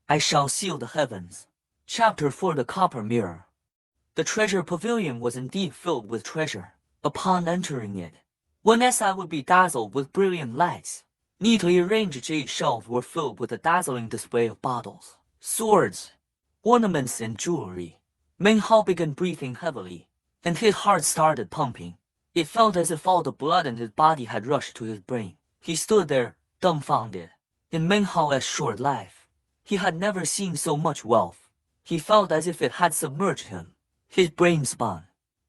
I shall seal the heavens. Chapter 4 The Copper Mirror. The treasure pavilion was indeed filled with treasure. Upon entering it, one eye would be dazzled with brilliant lights. Neatly arranged jade shelves were filled with a dazzling display of bottles, swords, ornaments, and jewelry. Meng Hao began breathing heavily, and his heart started pumping. It felt as if all the blood in his body had rushed to his brain. He stood there, dumbfounded. In Meng Hao's short life, he had never seen so much wealth. He felt as if it had submerged him. His brain spun,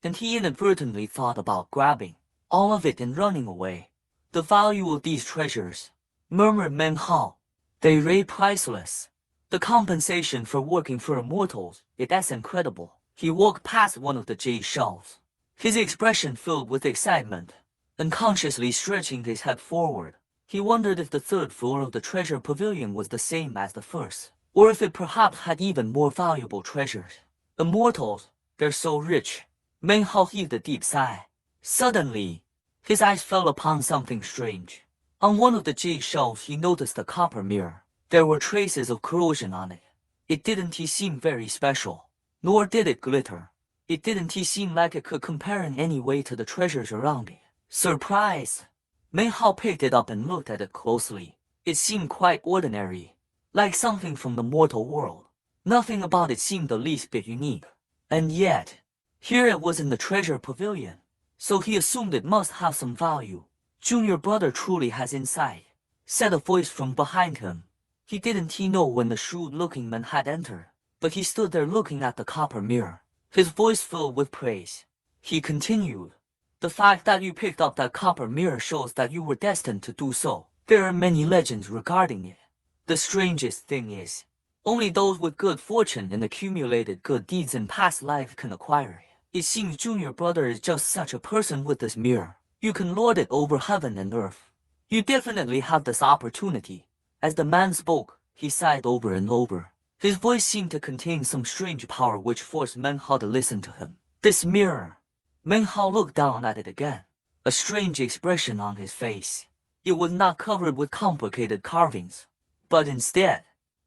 and he inadvertently thought about grabbing all of it and running away. The value of these treasures, murmured Meng Hao. They are priceless. The compensation for working for immortals, that's incredible. He walked past one of the jade shelves, his expression filled with excitement. Unconsciously stretching his head forward, he wondered if the third floor of the treasure pavilion was the same as the first, or if it perhaps had even more valuable treasures. Immortals, they're so rich. Meng Hao heaved a deep sigh. Suddenly, his eyes fell upon something strange. On one of the jade shelves he noticed a copper mirror. There were traces of corrosion on it. It didn't seem very special, nor did it glitter. It didn't seem like it could compare in any way to the treasures around it. Surprise! Meng Hao picked it up and looked at it closely. It seemed quite ordinary, like something from the mortal world. Nothing about it seemed the least bit unique. And yet, here it was in the treasure pavilion, so he assumed it must have some value. Junior brother truly has insight, said a voice from behind him. He didn't know when the shrewd-looking man had entered, but he stood there looking at the copper mirror, his voice filled with praise. He continued, "The fact that you picked up that copper mirror shows that you were destined to do so. There are many legends regarding it. The strangest thing is, only those with good fortune and accumulated good deeds in past life can acquire it. It seems Junior brother is just such a person with this mirror. You can lord it over heaven and earth. You definitely have this opportunity." As the man spoke, he sighed over and over. His voice seemed to contain some strange power which forced Meng Hao to listen to him. This mirror. Meng Hao looked down at it again, a strange expression on his face. It was not covered with complicated carvings, but instead,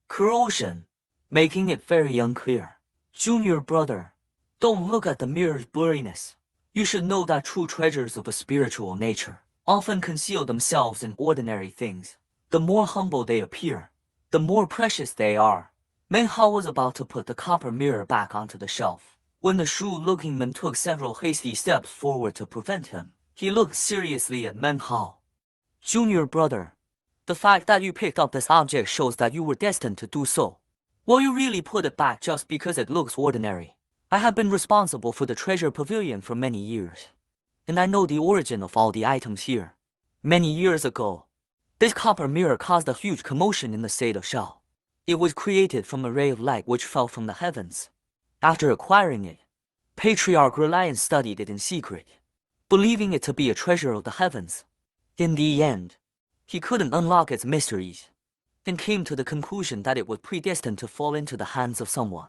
corrosion, making it very unclear. "Junior brother, don't look at the mirror's blurriness. You should know that true treasures of a spiritual nature often conceal themselves in ordinary things. The more humble they appear, the more precious they are." Meng Hao was about to put the copper mirror back onto the shelf, when the shrewd-looking man took several hasty steps forward to prevent him. He looked seriously at Meng Hao. "Junior brother, the fact that you picked up this object shows that you were destined to do so. Will you really put it back just because it looks ordinary? I have been responsible for the treasure pavilion for many years, and I know the origin of all the items here. Many years ago, this copper mirror caused a huge commotion in the state of Shao. It was created from a ray of light which fell from the heavens. After acquiring it, Patriarch Reliance studied it in secret, believing it to be a treasure of the heavens. In the end, he couldn't unlock its mysteries, and came to the conclusion that it was predestined to fall into the hands of someone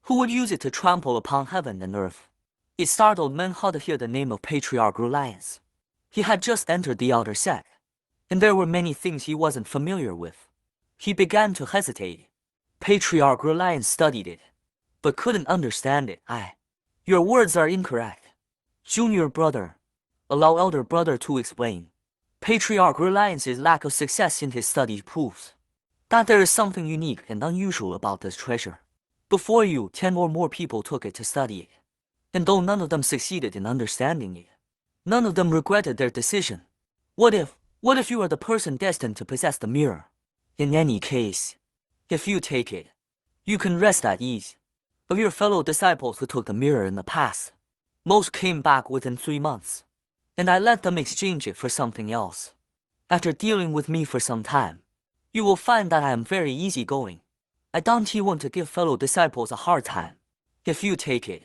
who would use it to trample upon heaven and earth." It startled Meng Hao to hear the name of Patriarch Reliance. He had just entered the outer sect, and there were many things he wasn't familiar with. He began to hesitate. Patriarch Reliance studied it, but couldn't understand it. Your words are incorrect. Junior brother, allow elder brother to explain." Patriarch Reliance's lack of success in his studies proves that there is something unique and unusual about this treasure. Before you, 10 or more people took it to study it, and though none of them succeeded in understanding it, none of them regretted their decision. What if you are the person destined to possess the mirror? In any case, if you take it, you can rest at ease. Of your fellow disciples who took the mirror in the past, most came back within 3 months, and I let them exchange it for something else. After dealing with me for some time, you will find that I am very easygoing. I don't want to give fellow disciples a hard time. If you take it,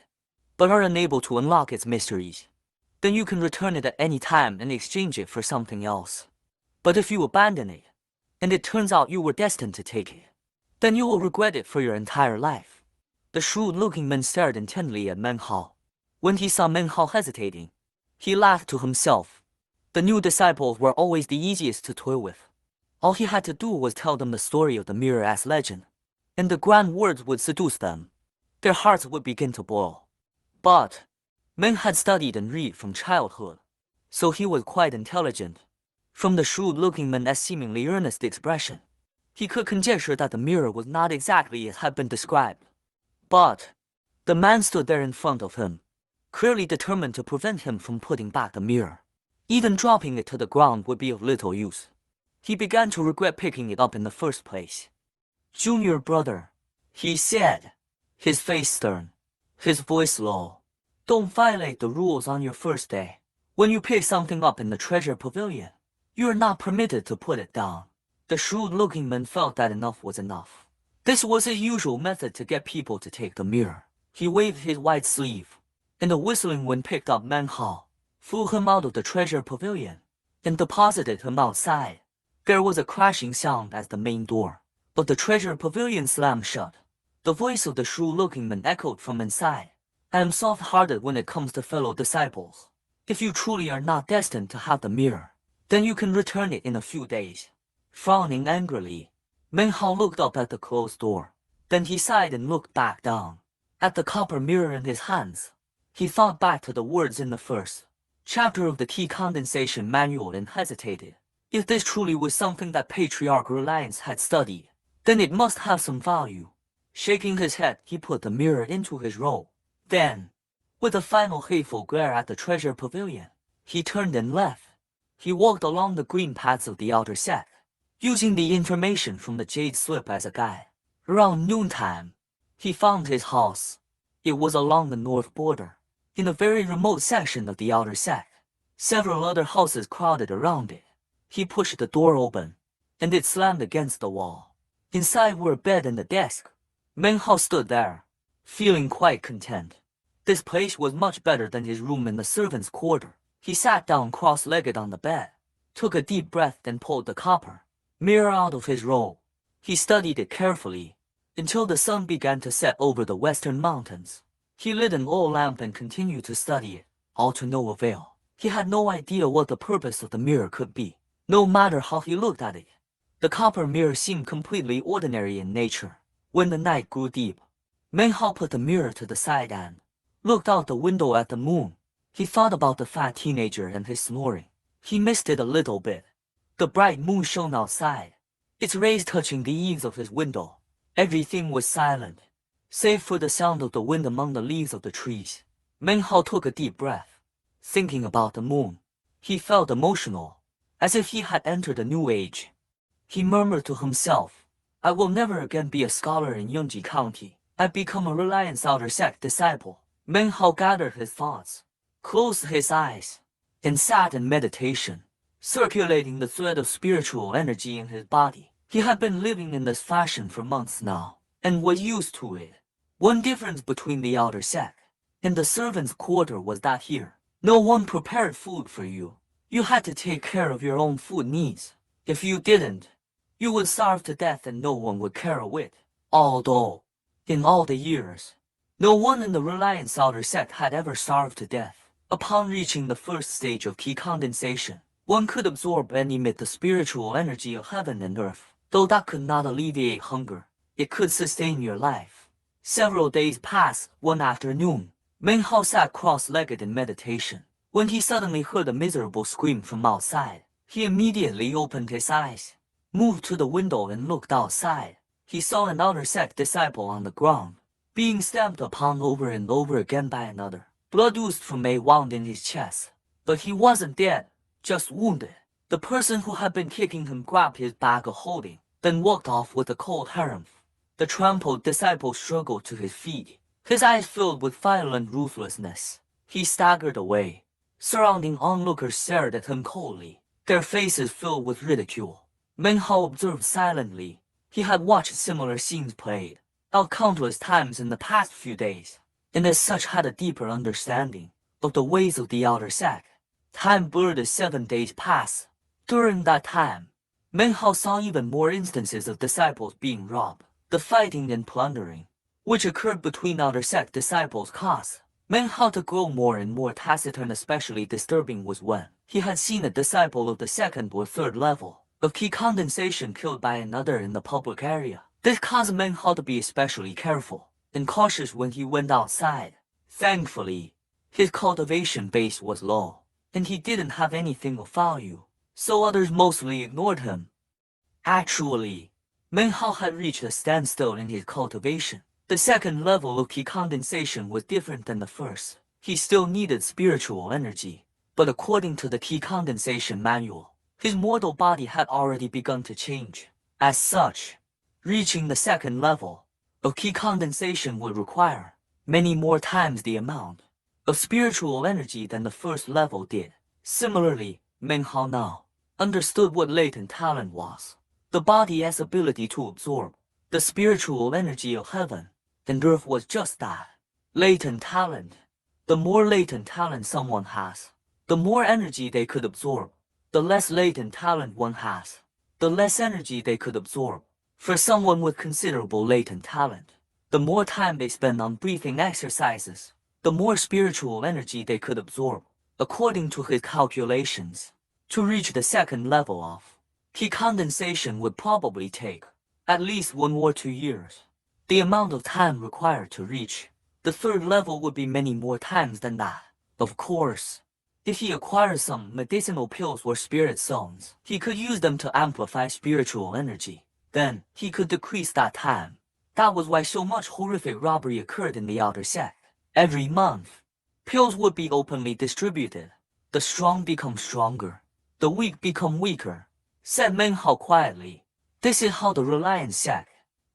but are unable to unlock its mysteries, then you can return it at any time and exchange it for something else. But if you abandon it, and it turns out you were destined to take it, then you will regret it for your entire life." The shrewd-looking man stared intently at Meng Hao. When he saw Meng Hao hesitating, he laughed to himself. The new disciples were always the easiest to toy with. All he had to do was tell them the story of the mirror as legend. and the grand words would seduce them. Their hearts would begin to boil. But Meng had studied and read from childhood, so he was quite intelligent. From the shrewd-looking man's seemingly earnest expression, he could conjecture that the mirror was not exactly as had been described. But the man stood there in front of him, clearly determined to prevent him from putting back the mirror. Even dropping it to the ground would be of little use. He began to regret picking it up in the first place. "Junior brother," he said, his face stern, his voice low, "don't violate the rules on your first day. When you pick something up in the treasure pavilion, you are not permitted to put it down." The shrewd-looking man felt that enough was enough. This was his usual method to get people to take the mirror. He waved his white sleeve, and the whistling wind picked up Meng Hao, flew him out of the treasure pavilion, and deposited him outside. There was a crashing sound as the main door of the treasure pavilion slammed shut. The voice of the shrewd-looking man echoed from inside. "I am soft-hearted when it comes to fellow disciples. If you truly are not destined to have the mirror, then you can return it in a few days." Frowning angrily, Meng Hao looked up at the closed door. Then he sighed and looked back down at the copper mirror in his hands. He thought back to the words in the first chapter of the key condensation manual and hesitated. If this truly was something that Patriarch Reliance had studied, then it must have some value. Shaking his head, he put the mirror into his robe. Then, with a final hateful glare at the treasure pavilion, he turned and left. He walked along the green paths of the outer set, using the information from the jade slip as a guide. Around noontime, he found his house. It was along the north border, in a very remote section of the outer set. Several other houses crowded around it. He pushed the door open, and it slammed against the wall. Inside were a bed and a desk. Meng Hao stood there, feeling quite content. This place was much better than his room in the servants' quarter. He sat down cross-legged on the bed, took a deep breath and pulled the copper mirror out of his robe. He studied it carefully until the sun began to set over the western mountains. He lit an oil lamp and continued to study it, all to no avail. He had no idea what the purpose of the mirror could be, no matter how he looked at it. The copper mirror seemed completely ordinary in nature. When the night grew deep, Meng Hao put the mirror to the side and looked out the window at the moon. He thought about the fat teenager and his snoring. He missed it a little bit. The bright moon shone outside, its rays touching the eaves of his window. Everything was silent, save for the sound of the wind among the leaves of the trees. Meng Hao took a deep breath, thinking about the moon. He felt emotional, as if he had entered a new age. He murmured to himself, "I will never again be a scholar in Yongji County. I've become a Reliance Outer Sect disciple." Meng Hao gathered his thoughts, closed his eyes, and sat in meditation, circulating the thread of spiritual energy in his body. He had been living in this fashion for months now, and was used to it. One difference between the outer sect and the servants' quarter was that here, no one prepared food for you. You had to take care of your own food needs. If you didn't, you would starve to death and no one would care a whit. Although, in all the years, no one in the Reliance Outer Sect had ever starved to death. Upon reaching the first stage of key condensation, one could absorb and emit the spiritual energy of heaven and earth. Though that could not alleviate hunger, it could sustain your life. Several days passed. One afternoon, Meng Hao sat cross-legged in meditation, when he suddenly heard a miserable scream from outside. He immediately opened his eyes, moved to the window and looked outside. He saw an outer sect disciple on the ground, being stamped upon over and over again by another. Blood oozed from a wound in his chest, but he wasn't dead, just wounded. The person who had been kicking him grabbed his bag of holding, then walked off with a cold harumph. The trampled disciple struggled to his feet, his eyes filled with violent ruthlessness. He staggered away. Surrounding onlookers stared at him coldly, their faces filled with ridicule. Meng Hao observed silently. He had watched similar scenes played out countless times in the past few days, and as such had a deeper understanding of the ways of the outer sect. Time blurred as 7 days passed. During that time, Meng Hao saw even more instances of disciples being robbed. The fighting and plundering, which occurred between outer sect disciples, caused Meng Hao to grow more and more taciturn. Especially disturbing was when he had seen a disciple of the second or third level of key condensation killed by another in the public area. This caused Meng Hao to be especially careful and cautious when he went outside. Thankfully, his cultivation base was low, and he didn't have anything of value, so others mostly ignored him. Actually, Meng Hao had reached a standstill in his cultivation. The second level of qi condensation was different than the first. He still needed spiritual energy, but according to the qi condensation manual, his mortal body had already begun to change. As such, reaching the second level of qi condensation would require many more times the amount of spiritual energy than the first level did. Similarly, Meng Hao now understood what latent talent was. The body's ability to absorb the spiritual energy of heaven and earth was just that, latent talent. The more latent talent someone has, the more energy they could absorb. The less latent talent one has, the less energy they could absorb. For someone with considerable latent talent, the more time they spend on breathing exercises, the more spiritual energy they could absorb. According to his calculations, to reach the second level of qi condensation would probably take at least 1 or 2 years. The amount of time required to reach the third level would be many more times than that. Of course, if he acquires some medicinal pills or spirit stones, he could use them to amplify spiritual energy. Then he could decrease that time. That was why so much horrific robbery occurred in the outer sect. Every month, pills would be openly distributed. The strong become stronger, the weak become weaker, said Meng Hao quietly. This is how the Reliant sect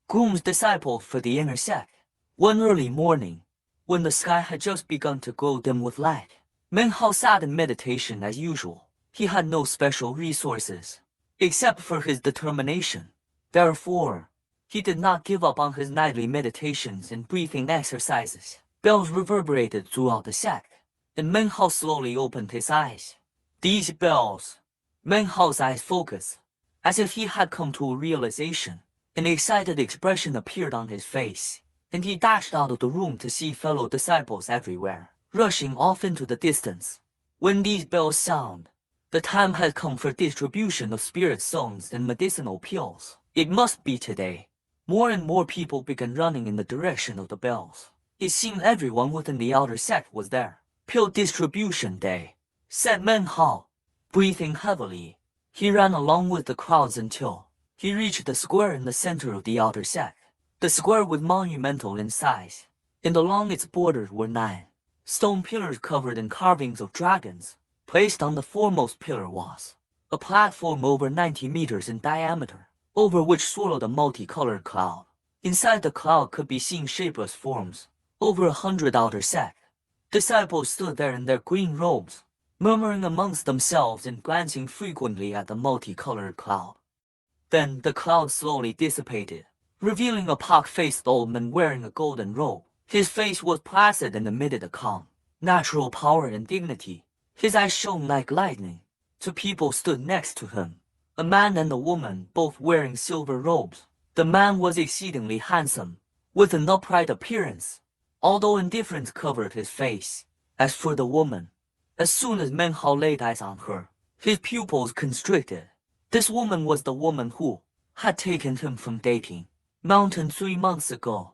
grooms disciples for the inner sect. One early morning, when the sky had just begun to grow dim with light, Meng Hao sat in meditation as usual. He had no special resources, except for his determination. Therefore, he did not give up on his nightly meditations and breathing exercises. Bells reverberated throughout the sect, and Meng Hao slowly opened his eyes. These bells, Meng Hao's eyes focused, as if he had come to a realization. An excited expression appeared on his face, and he dashed out of the room to see fellow disciples everywhere, rushing off into the distance. When these bells sound, the time has come for distribution of spirit stones and medicinal pills. It must be today. More and more people began running in the direction of the bells. It seemed everyone within the outer sect was there. Pill distribution day, said Meng Hao. Breathing heavily, he ran along with the crowds until he reached the square in the center of the outer sect. The square was monumental in size, and along its borders were 9 stone pillars covered in carvings of dragons. Placed on the foremost pillar was a platform over 90 meters in diameter, over which swirled a multicolored cloud. Inside the cloud could be seen shapeless forms. Over 100 outer sect disciples stood there in their green robes, murmuring amongst themselves and glancing frequently at the multicolored cloud. Then the cloud slowly dissipated, revealing a pock-faced old man wearing a golden robe. His face was placid and emitted a calm, natural power and dignity. His eyes shone like lightning. 2 people stood next to him, a man and a woman, both wearing silver robes. The man was exceedingly handsome, with an upright appearance, although indifference covered his face. As for the woman, as soon as Meng Hao laid eyes on her, his pupils constricted. This woman was the woman who had taken him from dating mountain 3 months ago.